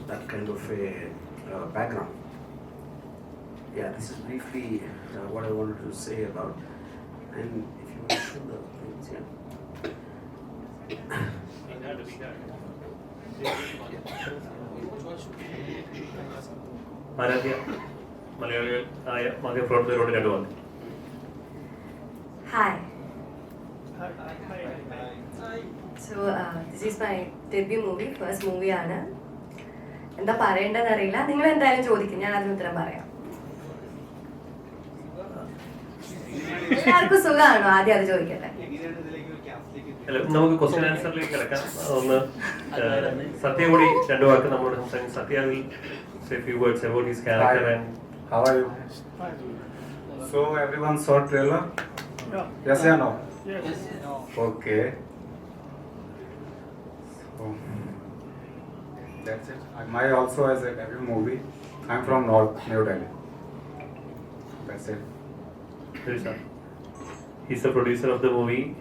that kind of a background. Yeah, this is briefly what I wanted to say about. And if you want to show the things, yeah. Aadithya, Malayali, my friend, they wrote it down. Hi. So this is my debut movie, first movie ആണ്. എന്താ പറയേണ്ടതെന്ന് അറിയില്ല. നിങ്ങൾ എന്തായാലും ചോദിക്കും, ഞാൻ അതിന് ഉത്തരം പറയാം. എല്ലാവർക്കും സുഖമാണോ? ആദ്യം അത് ചോദിക്കട്ടെ. നമുക്ക് ക്വസ്റ്റ്യൻ ആൻസറിലേക്ക് കിടക്കാം. ഒന്ന് സത്യ കൂടി രണ്ടു വാക്ക് നമ്മളോട് സംസാരിക്കും. സത്യ will say a few words about his character. Hi. And how are you? So everyone saw trailer? Yes or no? Yes. No. Okay. So that's it. My also has a debut movie. I'm from North New Delhi. That's it. he's the producer of the movie.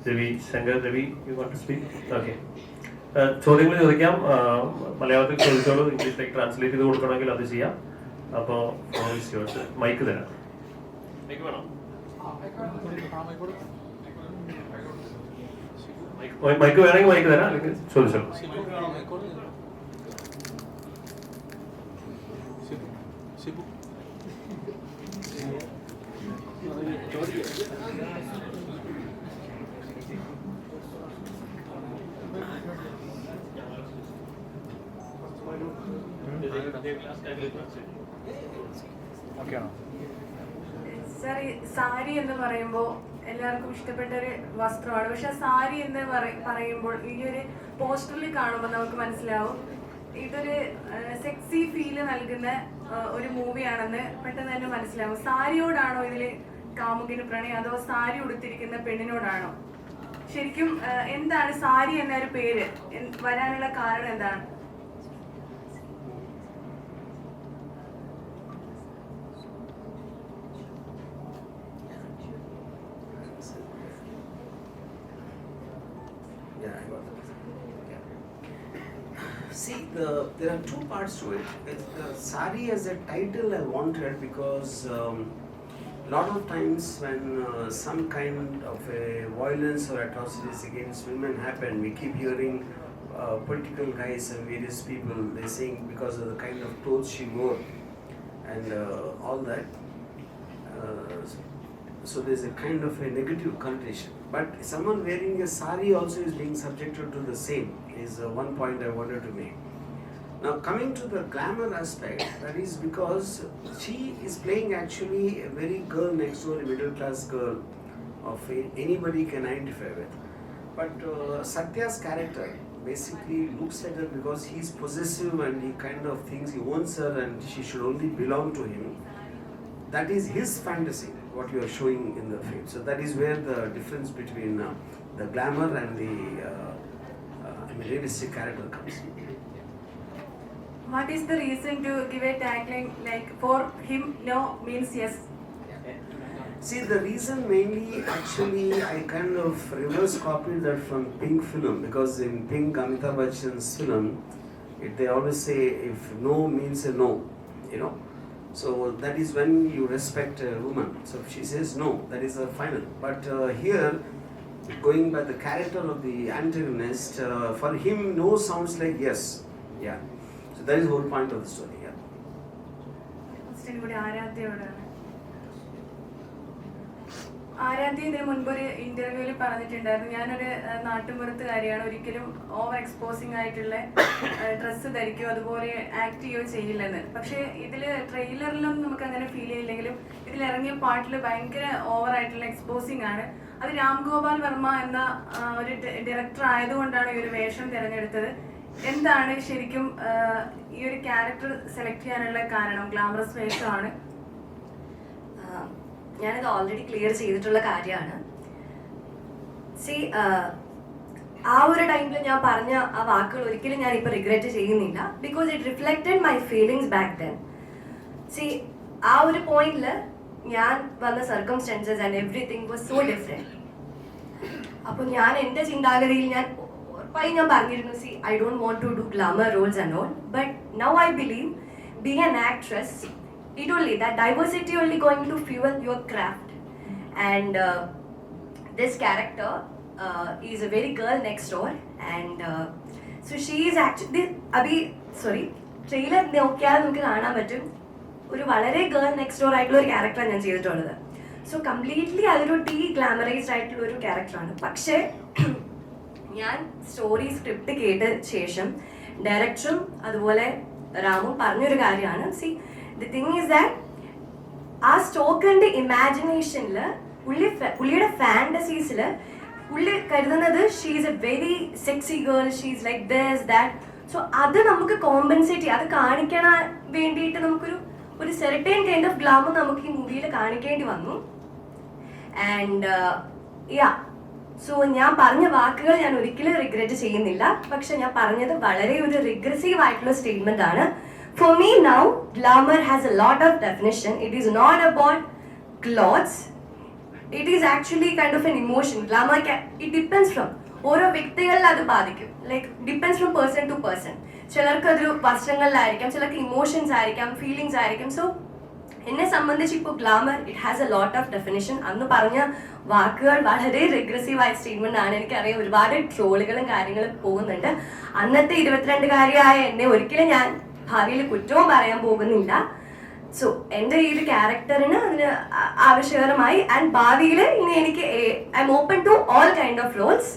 Devi, Shankar, Devi, you want to speak? Okay. ചോദ്യങ്ങൾ ചോദിക്കാം. മലയാളത്തിൽ ചോദിച്ചോളൂ, ഇംഗ്ലീഷിലേക്ക് translate ചെയ്ത് കൊടുക്കണമെങ്കിൽ അത് ചെയ്യാം. അപ്പോൾ മൈക്ക് തരാം. മൈക്ക് വേണം? മൈക്ക് വേണമെങ്കിൽ മൈക്ക് തരാം, അല്ലെങ്കിൽ ചോദിച്ചോളൂ. സാരി എന്ന് പറയുമ്പോൾ എല്ലാവർക്കും ഇഷ്ടപ്പെട്ട ഒരു വസ്ത്രമാണ്. പക്ഷെ സാരി എന്ന് പറയുമ്പോൾ ഈ ഒരു പോസ്റ്ററിൽ കാണുമ്പോൾ നമുക്ക് മനസ്സിലാവും ഇതൊരു സെക്സി ഫീല് നൽകുന്ന ഒരു മൂവിയാണെന്ന് പെട്ടെന്ന് തന്നെ മനസ്സിലാവും. സാരിയോടാണോ ഇതിൽ കാമുകിന് പ്രണയം, അതോ സാരി ഉടുത്തിരിക്കുന്ന പെണ്ണിനോടാണോ? ശരിക്കും എന്താണ് സാരി എന്ന ഒരു പേര് വരാനുള്ള കാരണം എന്താണ്? See, there are two parts to it. Saree as a title I wanted because lot of times when some kind of a violence or atrocities against women happen, we keep hearing political guys and various people, they saying because of the kind of clothes she wore and all that. So there's a kind of a negative connotation. But someone wearing a saree also is being subjected to the same, is one point I wanted to make. Now coming to the glamour aspect, that is because she is playing actually a very girl next door, a middle class girl of anybody can identify with. But Satya's character basically looks at her because he's possessive and he kind of thinks he owns her and she should only belong to him. That is his fantasy, what you are showing in the film. So that is where the difference between the glamour and the realistic character comes. What is the reason to give a tagline like for him no means yes? See, the reason mainly actually I kind of reverse copied that from Pink film, because in Pink Amitabh Bachchan's film, they always say if no means a no, you know. So that is when you respect a woman. So if she says no, that is a final. But here, going by the character of the antagonist, for him no sounds like yes. Yeah. So that is the whole point of the story. Yeah. Aaradhya ഇതിന് മുൻപൊരു ഇന്റർവ്യൂവിൽ പറഞ്ഞിട്ടുണ്ടായിരുന്നു, ഞാനൊരു നാട്ടുമ്പുറത്തുകാരിയാണ്, ഒരിക്കലും over exposing ആയിട്ടുള്ള dress ധരിക്കുകയോ അതുപോലെ act ചെയ്യുകയോ ചെയ്യില്ലെന്ന്. പക്ഷേ ഇതിൽ ട്രെയിലറിലും നമുക്ക് അങ്ങനെ ഫീൽ ചെയ്യില്ലെങ്കിലും ഇതിലിറങ്ങിയ പാട്ടിൽ ഭയങ്കര ഓവറായിട്ടുള്ള എക്സ്പോസിംഗ് ആണ്. അത് ഗോപാൽ വർമ്മ എന്ന ഒരു ഡയറക്ടർ ആയതുകൊണ്ടാണ് ഈ ഒരു വേഷം തിരഞ്ഞെടുത്തത്. എന്താണ് ശരിക്കും ഈ ഒരു ക്യാരക്ടർ സെലക്ട് ചെയ്യാനുള്ള കാരണം? ഗ്ലാമറസ് വേഷമാണ്. ഞാനത് ഓൾറെഡി ക്ലിയർ ചെയ്തിട്ടുള്ള കാര്യമാണ്. സി ആ ഒരു ടൈമിൽ ഞാൻ പറഞ്ഞ ആ വാക്കുകൾ ഒരിക്കലും ഞാൻ ഇപ്പോൾ റിഗ്രറ്റ് ചെയ്യുന്നില്ല, because it reflected my feelings back then. C ആ ഒരു പോയിന്റിൽ ഞാൻ വന്ന circumstances and everything was so different. അപ്പോൾ ഞാൻ എൻ്റെ ചിന്താഗതിയിൽ ഞാൻ Why ഞാൻ പറഞ്ഞിരുന്നു, see, I don't want to do glamour roles and all, but now I believe being an actress, it only, that diversity only going to fuel your craft. And this character is a very girl next door, and so she is actually, trailer നോക്കിയാൽ നമുക്ക് കാണാൻ പറ്റും ഒരു വളരെ girl next door ആയിട്ടുള്ള ഒരു ക്യാരക്ടറാണ് ഞാൻ ചെയ്തിട്ടുള്ളത്. സോ കംപ്ലീറ്റ്ലി അതൊരു ഗ്ലാമറൈസ്ഡ് ആയിട്ടുള്ള ഒരു ക്യാരക്ടറാണ്. പക്ഷേ ഞാൻ സ്റ്റോറി സ്ക്രിപ്റ്റ് കേട്ട ശേഷം ഡയറക്ടറും അതുപോലെ രാമും പറഞ്ഞൊരു കാര്യമാണ്, C the thing is that ആ സ്റ്റോക്കറിന്റെ ഇമാജിനേഷനിൽ പുള്ളിയുടെ ഫാന്റസീസിൽ പുള്ളി കരുതുന്നത് she is A very sexy girl, she is like this that. So അത് നമുക്ക് കോമ്പൻസേറ്റ് ചെയ്യാം, അത് കാണിക്കാൻ വേണ്ടിയിട്ട് നമുക്കൊരു സെർട്ടൈൻ കൈൻഡ് ഓഫ് ഗ്ലാമർ നമുക്ക് ഈ മൂവിയിൽ കാണിക്കേണ്ടി വന്നു. ആൻഡ് യാ, സോ ഞാൻ പറഞ്ഞ വാക്കുകൾ ഞാൻ ഒരിക്കലും റിഗ്രറ്റ് ചെയ്യുന്നില്ല. പക്ഷെ ഞാൻ പറഞ്ഞത് വളരെ ഒരു റിഗ്രസീവ് ആയിട്ടുള്ള സ്റ്റേറ്റ്മെന്റ് ആണ്. For me now glamour has a lot of definition. It is not about clothes, it is actually kind of an emotion. Glamour it depends from ഓരോ വ്യക്തികളിൽ അത് ബാധിക്കും. Like depends from person to person. ചിലർക്ക് അതൊരു വസ്ത്രങ്ങളിലായിരിക്കാം, ചിലർക്ക് emotions ആയിരിക്കാം, feelings ആയിരിക്കും. So എന്നെ സംബന്ധിച്ച് ഇപ്പോൾ glamour it has a lot of definition. അന്ന് പറഞ്ഞ വാക്കുകൾ വളരെ റിഗ്രസീവ് ആയ സ്റ്റേറ്റ്മെന്റ് ആണ്. എനിക്കറിയാം ഒരുപാട് ട്രോളുകളും കാര്യങ്ങളും പോകുന്നുണ്ട്. അന്നത്തെ 22-കാരിയായ എന്നെ ഒരിക്കലും ഞാൻ ഭാവിയിൽ കുറ്റവും പറയാൻ പോകുന്നില്ല. സോ എൻ്റെ ഈ ഒരു ക്യാരക്ടറിന് അതിന് ആവശ്യകരമായി ആൻഡ് ഭാവിയിൽ ഇനി എനിക്ക് I'm open to all kind of roles.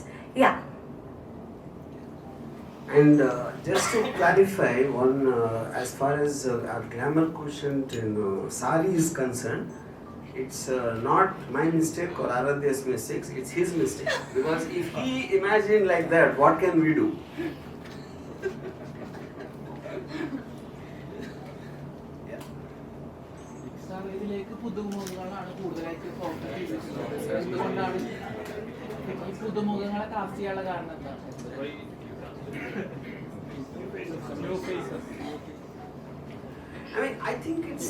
Yeah. And just to clarify one, as far as our glamour quotient in Saaree is concerned, it's not my mistake or Aadithya's mistake, it's his mistake. Because if he imagined like that, what can we do? ഇതിലേക്ക് പുതുമുഖങ്ങളാണ് കൂടുതലായിട്ട് focus ചെയ്തിട്ടുള്ളത്. എന്തുകൊണ്ടാണ് ഈ പുതുമുഖങ്ങളെ cast ചെയ്യാനുള്ള കാരണം എന്താണ്? I mean, I think it's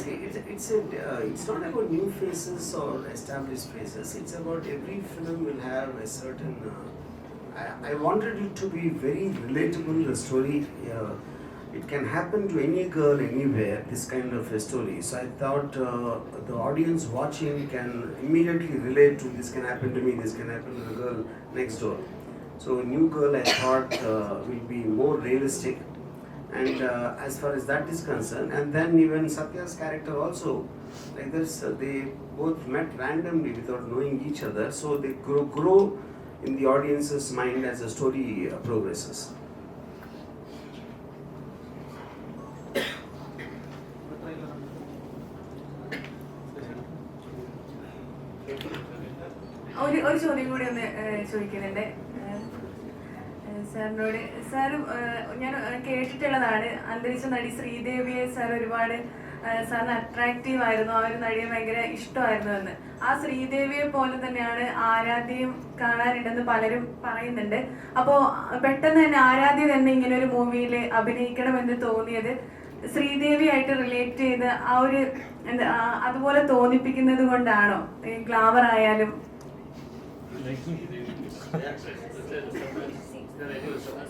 not about new faces or established faces. It's about every film will have a certain. I wanted it to be very relatable. The story, it can happen to any girl anywhere. This kind of a story. So I thought the audience watching can immediately relate to this. Can happen to me. This can happen to the girl next door. So new girl, I thought will be more realistic. And as far as that is concerned, and then even Satya's character also, like this, they both met randomly without knowing each other, so they grow in the audience's mind as the story progresses. ഒരു ചോദ്യം കൂടി ഒന്ന് ചോദിക്കുന്നുണ്ട് സാറിനോട്. Sir, ഞാൻ കേട്ടിട്ടുള്ളതാണ് അന്തരിച്ച നടി ശ്രീദേവിയെ sir ഒരുപാട് സാറിന് അട്രാക്റ്റീവ് ആയിരുന്നു, ആ ഒരു നടിയെ ഭയങ്കര ഇഷ്ടമായിരുന്നു എന്ന്. ആ ശ്രീദേവിയെ പോലെ തന്നെയാണ് ആരാധ്യയും കാണാനുണ്ടെന്ന് പലരും പറയുന്നുണ്ട്. അപ്പോൾ പെട്ടെന്ന് തന്നെ ആരാധ്യ തന്നെ ഇങ്ങനെ ഒരു മൂവിയിൽ അഭിനയിക്കണമെന്ന് തോന്നിയത് ശ്രീദേവിയായിട്ട് റിലേറ്റ് ചെയ്ത് ആ ഒരു അതുപോലെ തോന്നിപ്പിക്കുന്നത് കൊണ്ടാണോ? ഗ്ലാമർ ആയാലും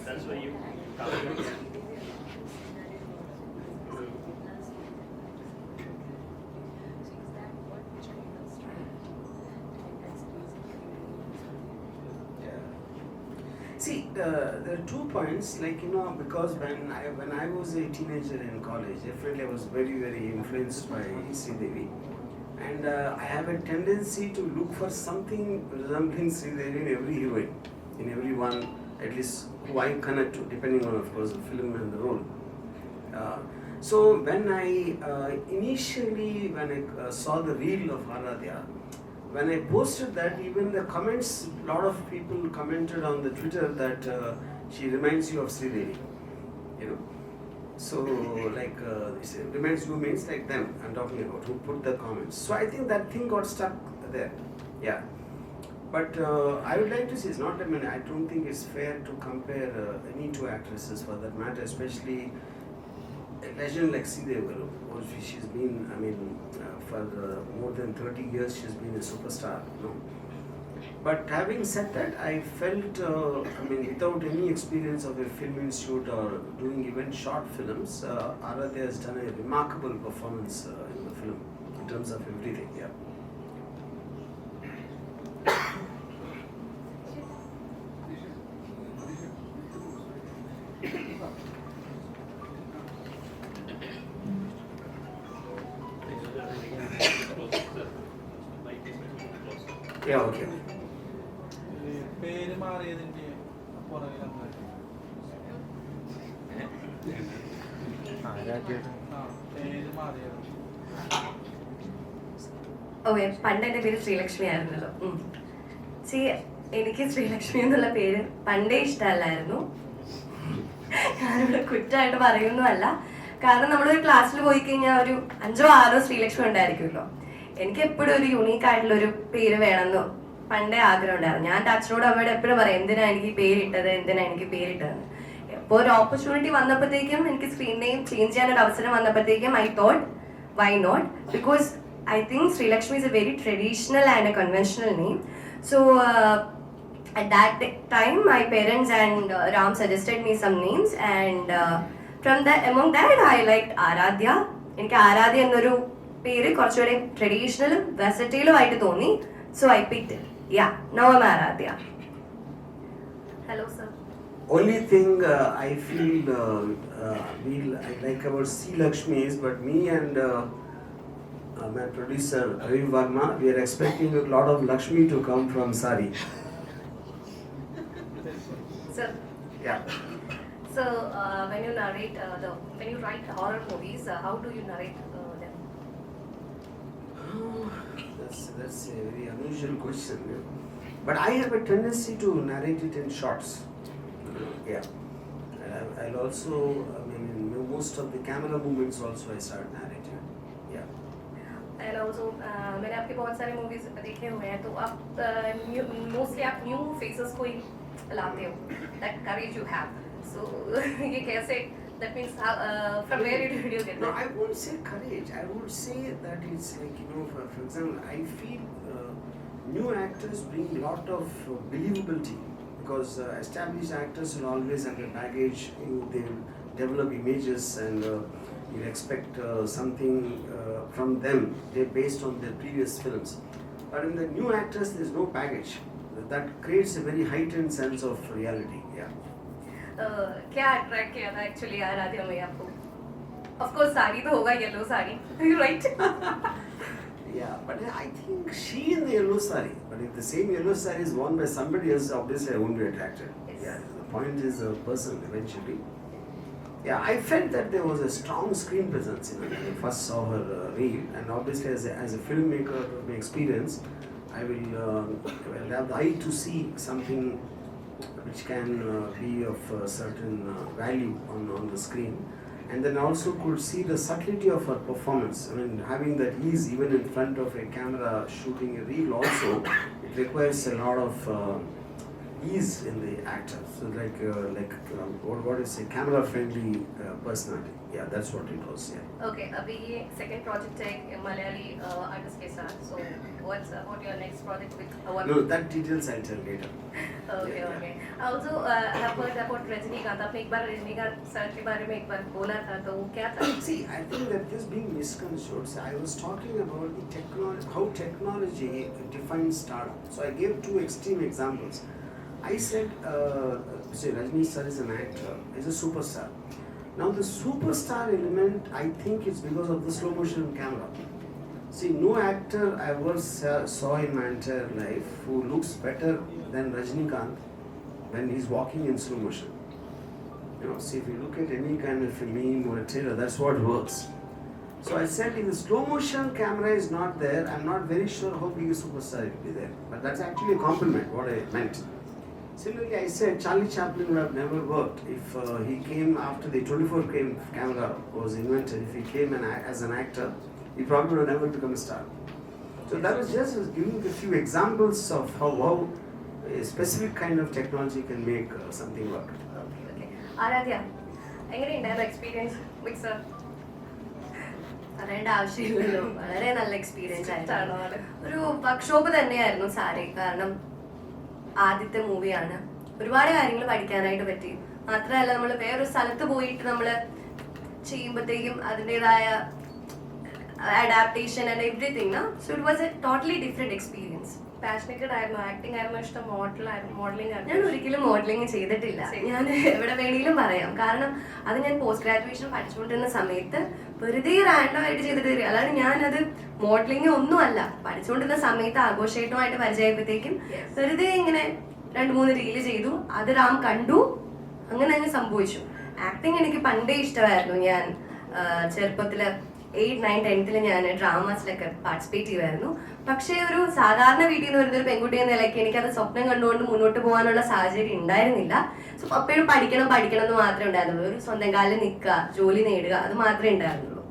That's what you See, there are 2 points. Like, because when I was a teenager in college, definitely I was very, very influenced by Devi. And I have a tendency to look for something resembling Devi in every heroine, in everyone, at least who I connect to, depending on, of course, the film and the role. So when I initially saw the reel of Aadithya, when I posted that, even the comments, a lot of people commented on the Twitter that she reminds you of Devi, So, like, reminds you means like them I'm talking about, who put the comments. So I think that thing got stuck there. Yeah. But I would like to say, it's not, I don't think it's fair to compare any two actresses for that matter, especially a legend like Saree Vaira. She's been, for more than 30 years, she's been a superstar. But having said that, I felt, without any experience of a film institute or doing even short films, Aadithya has done a remarkable performance in the film in terms of everything. Yeah. Yeah, okay. പേര് മാറിയതിന്റെ പുറകിൽ പേര് മാറിയത് okay, പണ്ട് എൻ്റെ പേര് ശ്രീലക്ഷ്മി ആയിരുന്നല്ലോ. എനിക്ക് ശ്രീലക്ഷ്മി എന്നുള്ള പേര് പണ്ടേ ഇഷ്ടമല്ലായിരുന്നു. ഞാനിവിടെ കുറ്റമായിട്ട് പറയുന്നതല്ല, കാരണം നമ്മളൊരു ക്ലാസ്സിൽ പോയി കഴിഞ്ഞാൽ ഒരു 5 or 6 ശ്രീലക്ഷ്മി ഉണ്ടായിരിക്കുമല്ലോ. എനിക്ക് എപ്പോഴും ഒരു യുണീക്ക് ആയിട്ടുള്ളൊരു പേര് വേണമെന്ന് പണ്ടേ ആഗ്രഹം ഉണ്ടായിരുന്നു. ഞാൻ അച്ഛനോട് അമ്മയോട് എപ്പോഴും പറയും, എന്തിനാ എനിക്ക് പേരിട്ടത്, എന്തിനാ എനിക്ക് പേരിട്ടതെന്ന്. ഇപ്പോൾ ഒരു ഓപ്പർച്യൂണിറ്റി വന്നപ്പോഴത്തേക്കും, എനിക്ക് സ്ക്രീൻ നെയിം ചേഞ്ച് ചെയ്യാനൊരു അവസരം വന്നപ്പോഴത്തേക്കും I thought why not, because I think Sri Lakshmi is a very traditional and a conventional name. So at that time, my parents and Ram suggested me some names, and among that, I liked Aadithya. എനിക്ക് ആരാധ്യ എന്നൊരു പേര് കുറച്ചുകൂടെ ട്രഡീഷണലും വെർസറ്റൈലും ആയിട്ട് തോന്നി. So I picked it. Yeah, now I'm Aadithya. Hello, sir. Only thing I feel I like about C. Lakshmi is, but me and my producer Saree Vaira, we are expecting a lot of Lakshmi to come from Saaree. Sir. Yeah. So when you narrate when you write horror movies, how do you narrate them? That's a very unusual question. Yeah. But I have a tendency to narrate it in shots. Yeah. I'll also, in most of the camera movements also I start narrating. Yeah. And also, मैंने आपके बहुत सारे movies देखे हुए हैं, तो आप mostly आप न्यू फेसेस को ही लाते हो. That courage you have. So ये कैसे? That means from where did you get No, that? I won't say courage. I would say that it's like, for example, I feel new actors bring a lot of believability, because established actors will always have a baggage. They will develop images, and you expect something from them. They're based on their previous films. But in the new actors, there's no baggage. That creates a very heightened sense of reality. Yeah. क्या attract किया था actually Aaradhya में आपको? Of course sari तो होगा, yellow sari, right? Yeah, but I think she in the yellow saree. But if the same yellow saree is worn by somebody else, obviously I won't be attracted. Yes. Yeah, the point is a person eventually. Yeah, I felt that there was a strong screen presence when I first saw her reel, and obviously as a filmmaker of my experience, I will have the eye to see something which can be of certain value on the screen, and then also could see the subtlety of her performance. Having that ease even in front of a camera shooting a reel also, it requires a lot of ease in the actor. So what is a camera friendly personality. Yeah, that's what it was. Yeah. Okay, अभी ये second project है Malayali artist के साथ. So what's about your next project with our? No, that details I'll tell later. Okay, Yeah. okay. Also, I have heard about Rajinikanth. आपने एक बार Rajinikanth sir के बारे में एक बार बोला था, तो वो क्या था? See, I think that this being misconstrued. So I was talking about the how technology defines stardom. So I gave 2 extreme examples. I said, Rajni sir is an actor, he's a superstar. Now the superstar element, I think it's because of the slow motion camera. See, no actor I ever saw in my entire life who looks better than Rajnikant when he's walking in slow motion. See, if you look at any kind of a meme or a trailer, that's what works. So I said, if the slow motion camera is not there, I'm not very sure how big a superstar it will be there. But that's actually a compliment, what I meant. Similarly, I said Charlie Chaplin would have never worked if he came after the 24 camera was invented. If he came as an actor, he probably would have never become a star. So that was just giving a few examples of how a specific kind of technology can make something work. Okay. Aaradhya, എങ്ങനെയുണ്ടായിരുന്നു experience വിത്ത് sir? പറയേണ്ട ആവശ്യമില്ലല്ലോ, വളരെ നല്ല experience ആയിരുന്നു. ഒരു workshop തന്നെയായിരുന്നു സാരി. കാരണം ആദ്യത്തെ മൂവിയാണ്. ഒരുപാട് കാര്യങ്ങൾ പഠിക്കാനായിട്ട് പറ്റി. മാത്രമല്ല നമ്മൾ വേറൊരു സ്ഥലത്ത് പോയിട്ട് നമ്മൾ ചെയ്യുമ്പോഴത്തേക്കും അതിൻ്റെതായ adaptation and everything na. So it was a totally different experience. പാഷനേറ്റഡ് ആയിരുന്നു, ആക്ടിംഗ് ആയിരുന്നു ഇഷ്ടം, മോഡലിംഗ് ആയിരുന്നു? ഞാൻ ഒരിക്കലും മോഡലിംഗ് ചെയ്തിട്ടില്ല. ഞാൻ എവിടെ വേണമെങ്കിലും പറയാം. കാരണം അത് ഞാൻ പോസ്റ്റ് ഗ്രാജുവേഷൻ പഠിച്ചുകൊണ്ടിരുന്ന സമയത്ത് വെറുതെ റാൻഡം ആയിട്ട് ചെയ്തിട്ട് തരിക. അല്ലാതെ ഞാനത് മോഡലിംഗ് ഒന്നുമല്ല. പഠിച്ചുകൊണ്ടിരുന്ന സമയത്ത് ആഘോഷമായിട്ട് പരിചയപ്പോഴത്തേക്കും വെറുതെ ഇങ്ങനെ 2-3 റീല് ചെയ്തു. അത് റാം കണ്ടു, അങ്ങനെ അങ്ങ് സംഭവിച്ചു. ആക്ടിങ് എനിക്ക് പണ്ടേ ഇഷ്ടമായിരുന്നു. ഞാൻ ചെറുപ്പത്തില് 8, 9, 10th ഞാൻ ഡ്രാമാസിലൊക്കെ പാർട്ടിസിപ്പേറ്റ് ചെയ്യുമായിരുന്നു. പക്ഷേ ഒരു സാധാരണ വീട്ടിൽ നിന്ന് വരുന്ന ഒരു പെൺകുട്ടി എന്ന നിലയ്ക്ക് എനിക്കത് സ്വപ്നം കണ്ടുകൊണ്ട് മുന്നോട്ട് പോകാനുള്ള സാഹചര്യം ഉണ്ടായിരുന്നില്ല. സോ അപ്പോഴും പഠിക്കണം എന്ന് മാത്രമേ ഉണ്ടായിരുന്നുള്ളൂ. ഒരു സ്വന്തം കാലിൽ നിൽക്കുക, ജോലി നേടുക, അത് മാത്രമേ ഉണ്ടായിരുന്നുള്ളൂ.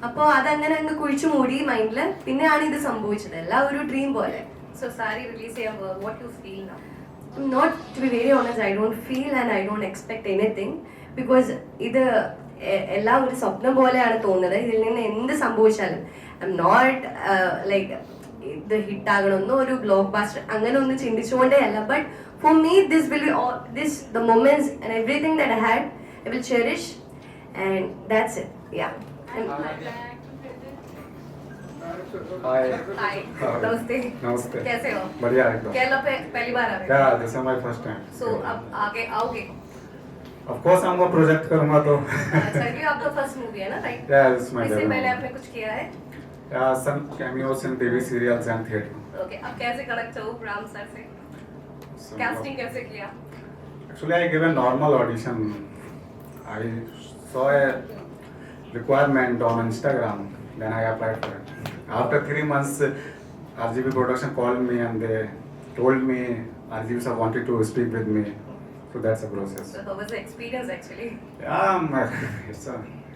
അപ്പോൾ അതങ്ങനെ അങ്ങ് കുഴിച്ചു മൂടി മൈൻഡിൽ. പിന്നെയാണ് ഇത് സംഭവിച്ചത്. എല്ലാം ഒരു ഡ്രീം പോലെ. സോ സാരി റിലീസ് ചെയ്യുമ്പോൾ what you feel now? Not to be very honest, I don't feel and I don't expect anything because ഇത് എല്ലാം ഒരു സ്വപ്നം പോലെയാണ് തോന്നുന്നത്. ഇതിൽ നിന്ന് എന്ത് സംഭവിച്ചാലും ഐ എം നോട്ട് ലൈക്ക് ഇത് ഹിറ്റാകണമെന്നോ ഒരു ബ്ലോക്ക് ബാസ്റ്റർ അങ്ങനെ ഒന്നും ചിന്തിച്ചുകൊണ്ടേ അല്ല. But for me this will be the moments and everything that I had I will cherish and that's it. Yeah. Hi. Hi, Hi. नमस्ते। नमस्ते। कैसे हो? बढ़िया एकदम। केरला पे पहली बार आ रहे हो? Yeah, this is my first time. सो अब आगे आओगे? Of course आऊँगा, प्रोजेक्ट करूँगा तो। अच्छा, ये आपका फर्स्ट मूवी है ना, right? Yeah, this is my इससे debut पहले movie. आपने कुछ किया है? Yeah, some cameos in Devi serials and theatre. Okay, अब कैसे कनेक्ट हो राम सर से? कास्टिंग कैसे किया? Actually, I gave a normal audition. I saw a requirement on Instagram, then I applied for it. After 3 months, RGB production called me and they told me RGB sir wanted to speak with me. So that's the process. So how was the experience actually? Yeah,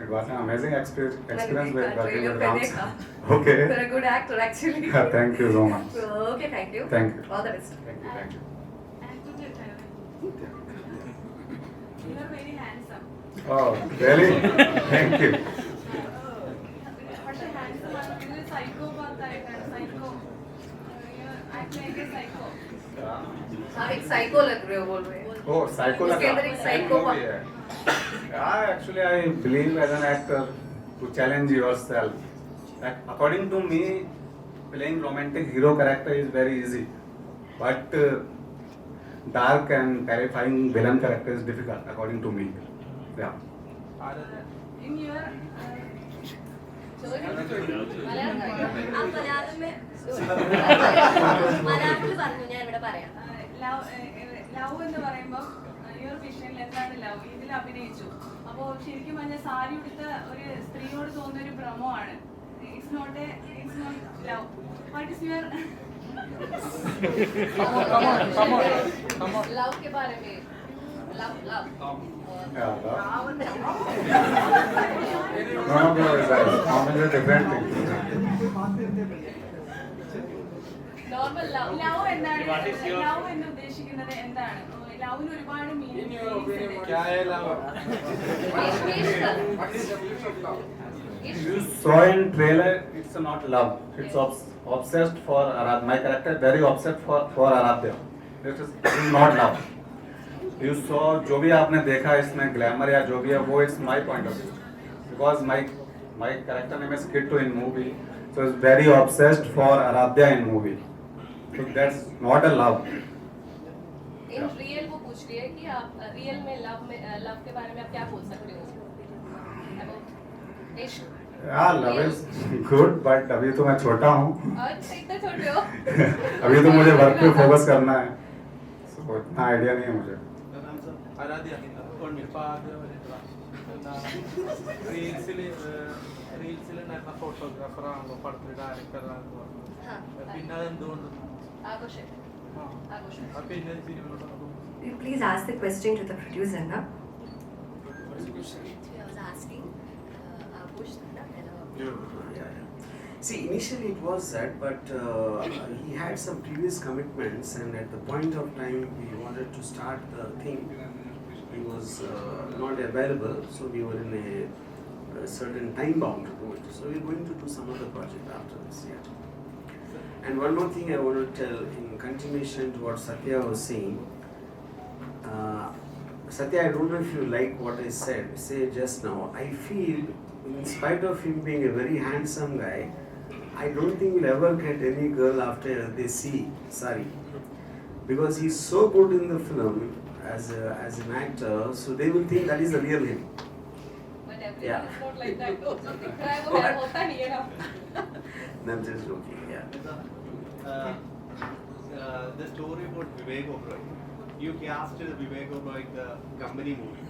it was an amazing experience with working with Ram. देखा। Okay. You're a good actor actually. Thank you so much. So, okay, thank you. Thank you. All the best. Thank you. Thank you. You are very handsome. Oh, really? Thank you. പക്ഷേ handsome ആണ്. നിങ്ങൾ psychopath ആയിട്ടാണ്. Psycho. You act like a psycho. आप एक psycho लग रहे हो बोल रहे हो. Oh, psycho इसके अंदर एक psycho movie है. Yeah, actually I believe as an actor to challenge yourself. According to me, playing romantic hero character is very easy, but dark and terrifying villain character is difficult according to me. Yeah. In your മലയാളത്തിൽ പറഞ്ഞു, ഞാൻ ഇവിടെ പറയാം. Love എന്ന് പറയുമ്പോൾ your വിഷനിൽ എന്താണ് love ഇതിൽ അഭിനയിച്ചു. അപ്പോൾ ശരിക്കും പറഞ്ഞാൽ സാരി ഉടുത്ത ഒരു സ്ത്രീയോട് തോന്നുന്ന ഒരു ഭ്രമമാണ്. It's not love. What is your love के बारे में? Love Yeah, no, it's a different thing. Normal love. Love എന്താണ്? ലവ് എന്ന് ഉദ്ദേശിക്കുന്നത് എന്താണ്? ലവിന് ഒരുപാട് meaning. You saw in trailer, it's not love. It's obsessed for Aradhya. My character very obsessed for Aradhya. This is not love. You saw जो भी आपने देखा इसमें ग्लैमर या जो भी है वो it's my point of view. Because my character name is Kittu in movie, so it's very obsessed for Aradhya in movie. So that's not a love. In real वो पूछ रही है कि आप रियल में लव के बारे में आप क्या बोल सकते हो? इश्क। Yeah, love is good, but अभी तो मैं छोटा हूँ. अच्छा, इतना छोटे हो? अभी तो मुझे वर्क पे फोकस करना है. So इतना आइडिया नहीं है मुझे. ആരാധ്യ ഇപ്പൊ റീൽസിലുണ്ടായിരുന്ന ഫോട്ടോഗ്രാഫർ ആണല്ലോ പടത്തിൽ ഡയറക്ടറാണെന്ന് പറഞ്ഞു. പിന്നെ അതെന്തുകൊണ്ട് ആഘോഷം. ആഘോഷം. പിന്നെ സിനിമയിലോട്ട് You please ask the question to the producer, na? What's the question? I was asking, Abush, Yeah. See, initially it was that, but he had some previous commitments, and at the point of time we wanted to start the thing, he was not available, so we were in a certain time bound to do it. So we're going to do some other project after this. Yeah. And one more thing I want to tell in continuation to what Satya was saying. Satya, I don't know if you like what I say just now. I feel, in spite of him being a very handsome guy, I don't think we'll ever get any girl after they see Saree. Because he's so good in the film as an actor, so they will think that is the real him. But everything Yeah. is not like that. So दिख रहा है वो What? होता नहीं है ना. I'm just joking, yeah. The story about Vivek Oberoi. You cast Vivek Oberoi in the company movie.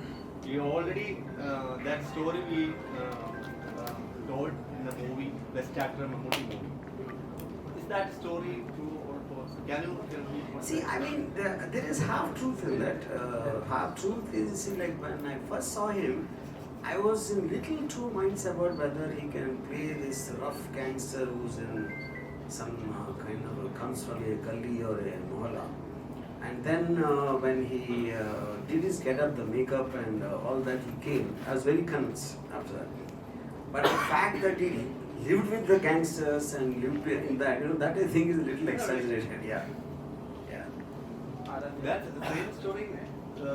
You already that story we told in the movie Best Actor Mammootty movie. Is that story true or false? Can you tell me? See, I mean, there is half truth in that. Half truth is, see, like when I first saw him, I was in little two minds about whether he can play this rough gangster who's in some kind of comes from a gully or a mohalla. And then when he did his get up, the makeup and all that, he came. I was very convinced after that. But the fact that he lived with the gangsters and lived in that, that I think is a little exaggerated. Yeah. That the same story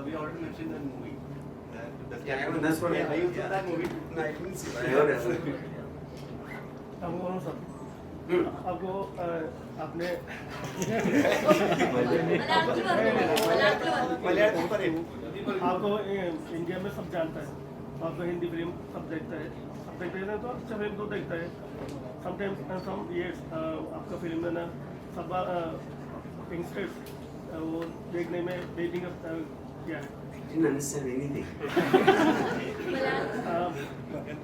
we already mentioned in the movie. Yeah, I mean, that's what I used yeah. that movie. No, I didn't see. I heard it. आपको आपने आपको India में सब जानता है, आपको Hindi film सब देखता है, तो अच्छा फिल्म तो देखता है. समटाइम्स सम इयर्स आपका फिल्म में ना सब यंगस्टर्स वो देखने में वेटिंग क्या है. Didn't understand anything.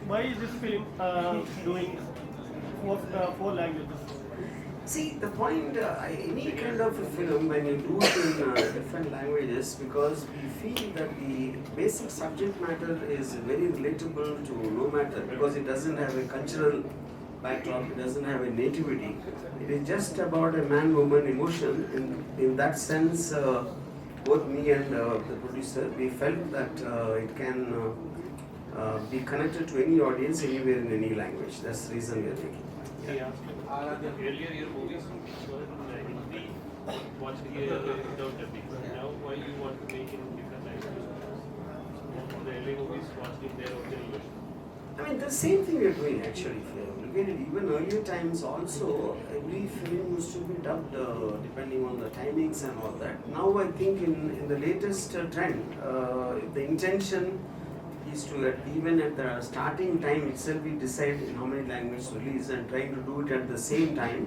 Why is this film doing four languages? See, the point, any kind of a film, when you do it in different languages, because we feel that the basic subject matter is very relatable to no matter, because it doesn't have a cultural backdrop, it doesn't have a nativity. It is just about a man-woman emotion. In that sense, both me and the producer, we felt that it can be connected to any audience anywhere in any language. That's the reason we are making. Earlier your movies were in Hindi, watched here without dubbing. Now why you want to make in different languages? The earlier movies watched in their original version. I mean, the same thing we are doing actually. If you look at it, even earlier times also, every film used to be dubbed depending on the timings and all that. Now I think in the latest trend, the intention is to even at the starting time itself we decide in how many languages to release and trying to do it at the same time,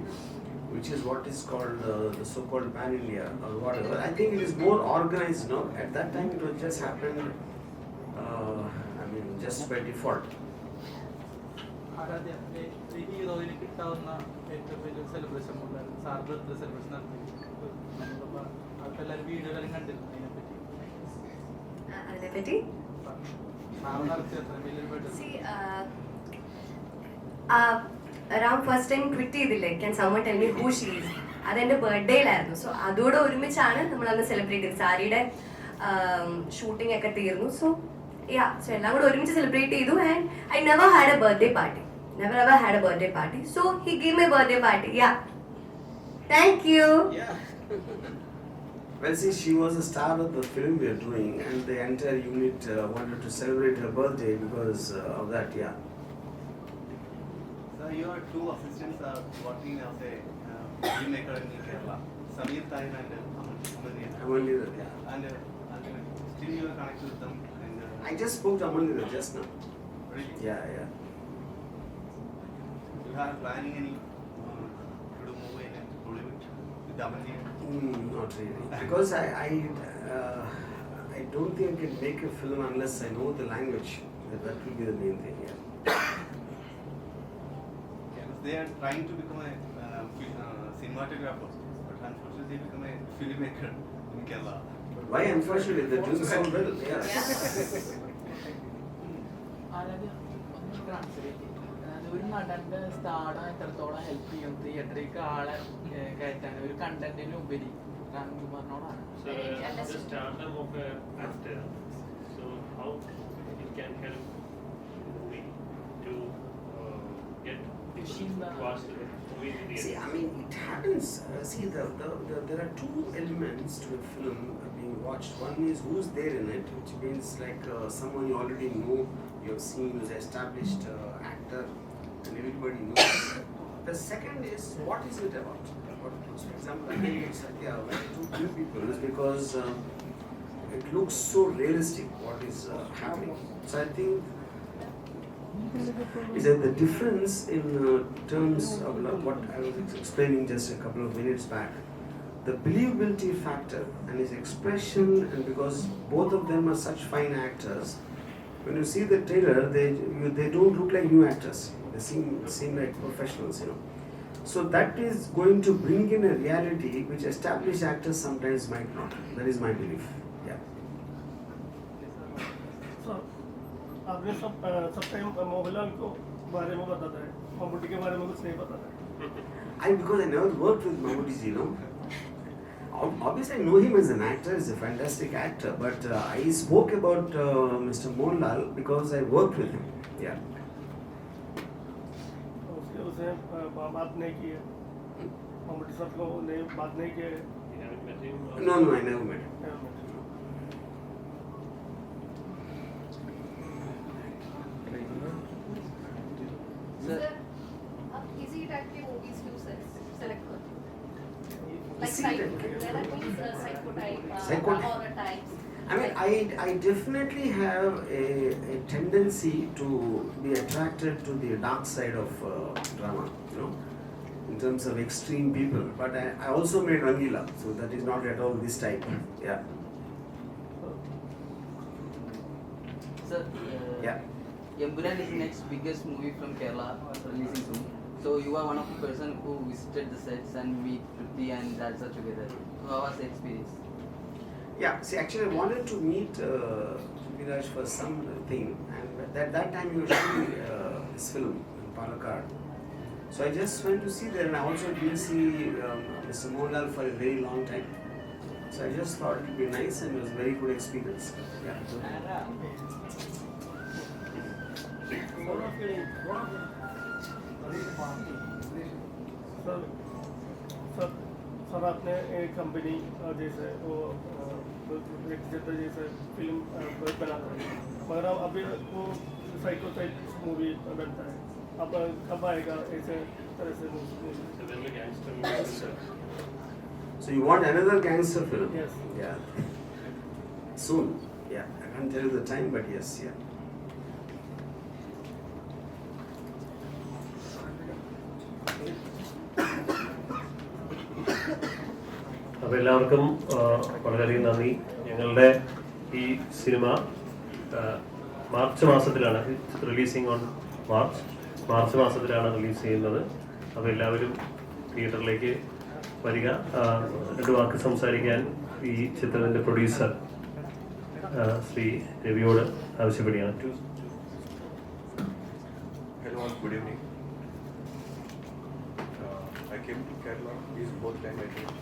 which is what is called the so-called pan-India or whatever. I think it is more organized now. At that time it was just happened, just by default. Aaradhya ഈ ഹീറോയിന് കിട്ടാവുന്ന ഏറ്റവും വലിയ celebration ഉണ്ടായിരുന്നു. Sir birthday celebration നടത്തി. നമ്മളിപ്പോൾ ആൾക്കെല്ലാവരും വീഡിയോയിലും കണ്ടിരുന്നു അതിനെപ്പറ്റി. അതിനെപ്പറ്റി സാർ നടത്തിയ അത്ര വലിയൊരു birthday. Ram first time tweet ചെയ്തില്ലേ, can someone tell me who she is, അതെന്റെ ബർത്ത്ഡേയിലായിരുന്നു. സോ അതോടെ ഒരുമിച്ചാണ് നമ്മൾ അന്ന് സെലിബ്രേറ്റ് ചെയ്തത്. സാരിയുടെ ഷൂട്ടിംഗ് ഒക്കെ തീർന്നു. സോ എല്ലാം കൂടെ ഒരുമിച്ച് സെലിബ്രേറ്റ് ചെയ്തു. And I never had A birthday party. Never ever had a birthday party. So he gave me a birthday party. Yeah. Thank you. Yeah. Well, see, she was a star of the film we are doing, and the entire unit wanted to celebrate her birthday because of that. Yeah. So your two assistants are working as a filmmaker in Kerala. Sameer Tain and Amanlira. Amanlira, yeah. And still you are connected with them. And I just spoke to Amanlira just now. really? Yeah. You have planning any to do movie in Bollywood with Amanlira? Not really, because I don't think I can make a film unless I know the language. That will be the main thing. Yeah. They are trying to become a cinematographer, but unfortunately they become a filmmaker in Kerala. Why? Unfortunately, they're doing so well. Yeah. Aradhya ഒന്ന് translate ചെയ്യും. അതായത് ഒരു നടന്റെ സ്ഥാനം എത്രത്തോളം help ചെയ്യും തിയേറ്ററിലേക്ക് ആളെ കയറ്റാൻ ഒരു കണ്ടന്റിന് ഉപരി രാംകുമാറിനോടാണ്. So the stardom of an actor, so how it can help the movie to get Pushing the- vast See, I mean, it happens. There are two elements to a film being watched. One is who's there in it, which means like someone you already know, you have seen, who's an established actor, and everybody knows. The second is what is it about? For example, I think it's two people is because it looks so realistic what is happening. So I think is that the difference in terms of what I was explaining just a couple of minutes back, the believability factor and his expression, and because both of them are such fine actors, when you see the trailer, they don't look like new actors. They seem like professionals, you know. So that is going to bring in a reality which established actors sometimes might not. That is my belief. Yeah. So, आपने सब time Mohanlal को बारे में बताता है, मम्मूटी के बारे में कुछ नहीं बताता है. Because I never worked with Mammootty, you know. Obviously, I know him as an actor. He's a fantastic actor. But I spoke about Mr. Mohanlal because I worked with him. Yeah. उसने बात नहीं की है, मम्मूटी साहब को ने बात नहीं की है. No, I never met him. Sir, आप किसी टाइप की मूवीज क्यों सेलेक्ट करते हो? Like that means psycho type, horror types. I mean, I definitely have a tendency to be attracted to the dark side of drama, you know, in terms of extreme people. But I also made Rangila, so that is not at all this type. Yeah. Sir, Yeah. Embulan is the next biggest movie from Kerala releasing soon. So you are one of the person who visited the sets and meet Prithvi and Dalsa together. So how was the experience? Yeah, see, actually, I wanted to meet Viraj for something, and at that time he was shooting this film in Palakkad. So I just went to see there, and I also didn't see Mr. Mohanlal for a very long time. So I just thought it would be nice, and it was a very good experience. Yeah. Sir आपने एक company जैसे वो एक जैसे film बनाता है, मगर अभी वो साइको टाइप मूवी बनता है. अब कब आएगा ऐसे तरह से movie? So you want another gangster film? Yes. Yeah. Soon. Yeah. I can't tell you the time, but yes. Yeah. അപ്പോൾ എല്ലാവർക്കും വളരെയധികം നന്ദി. ഞങ്ങളുടെ ഈ സിനിമ മാർച്ച് മാസത്തിലാണ് റിലീസിങ് ഓൺ മാർച്ച് മാസത്തിലാണ് റിലീസ് ചെയ്യുന്നത്. അപ്പോൾ എല്ലാവരും തിയേറ്ററിലേക്ക് വരിക. രണ്ട് വാക്ക് സംസാരിക്കാൻ ഈ ചിത്രത്തിൻ്റെ പ്രൊഡ്യൂസർ ശ്രീ രവിയോട് ആവശ്യപ്പെടുകയാണ്. Hello, good evening. I came to Kerala. This is fourth time I came.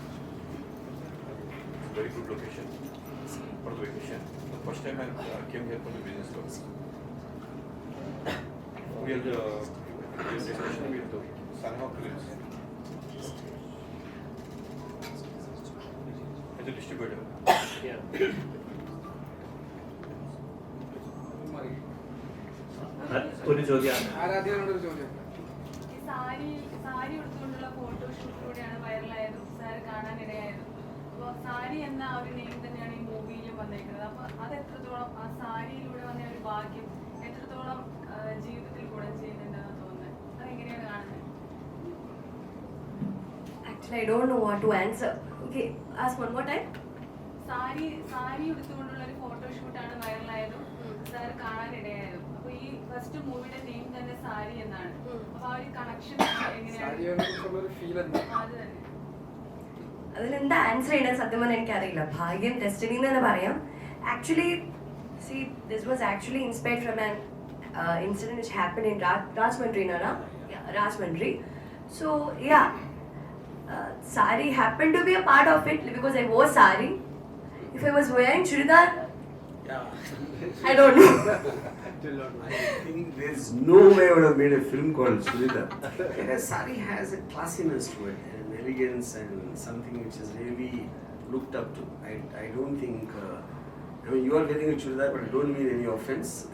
Very good location for the vacation. The first time I came here for the business purpose. We are the discussion with the Sanha Films as a distributor. ഒരു ചോദ്യം. ഈ sari ഉടുത്തുകൊണ്ടുള്ള ഫോട്ടോഷൂട്ടിലൂടെയാണ് വൈറലായതും sir കാണാനിടയായതും. അപ്പോൾ സാരി എന്ന ഒരു name തന്നെയാണ് ഈ മൂവിയിലും വന്നിരിക്കുന്നത്. അപ്പോൾ അത് എത്രത്തോളം ആ സാരിയിലൂടെ വന്ന ഒരു ഭാഗ്യം എത്രത്തോളം ജീവിതത്തിൽ ഗുണം ചെയ്യുന്നുണ്ടെന്ന് തോന്നുന്നത്, അതെങ്ങനെയാണ് കാണുന്നത്? Actually, I don't know what to answer. Okay, ask one more time. Sari ഉടുത്തുകൊണ്ടുള്ള ഒരു ഫോട്ടോഷൂട്ടാണ് വൈറലായതും സാർ കാണാനിടയായതും. അപ്പോൾ ഈ ഫസ്റ്റ് മൂവിയുടെ നെയിം തന്നെ സാരി എന്നാണ്. അപ്പോൾ ആ ഒരു കണക്ഷൻ എങ്ങനെയാണ്? അത് തന്നെ. അതിനെന്താ ആൻസർ ചെയ്യണത് സത്യം പറഞ്ഞാൽ എനിക്കറിയില്ല. ഭാഗ്യം, ഡെസ്റ്റിനി എന്ന് തന്നെ പറയാം. Actually this was actually inspired from an incident which happened in Rajmundry, no? Yeah, Rajmundry. So yeah, Saree happened to be a part of it because I wore saree. If I was wearing churidar, I don't know. tell on I think there's no way I would have made a film called Churidar. Whereas Saree has a classiness to it, an elegance and something which is really looked up to. I don't think, I mean, you are wearing a churidar, but I don't mean any offense.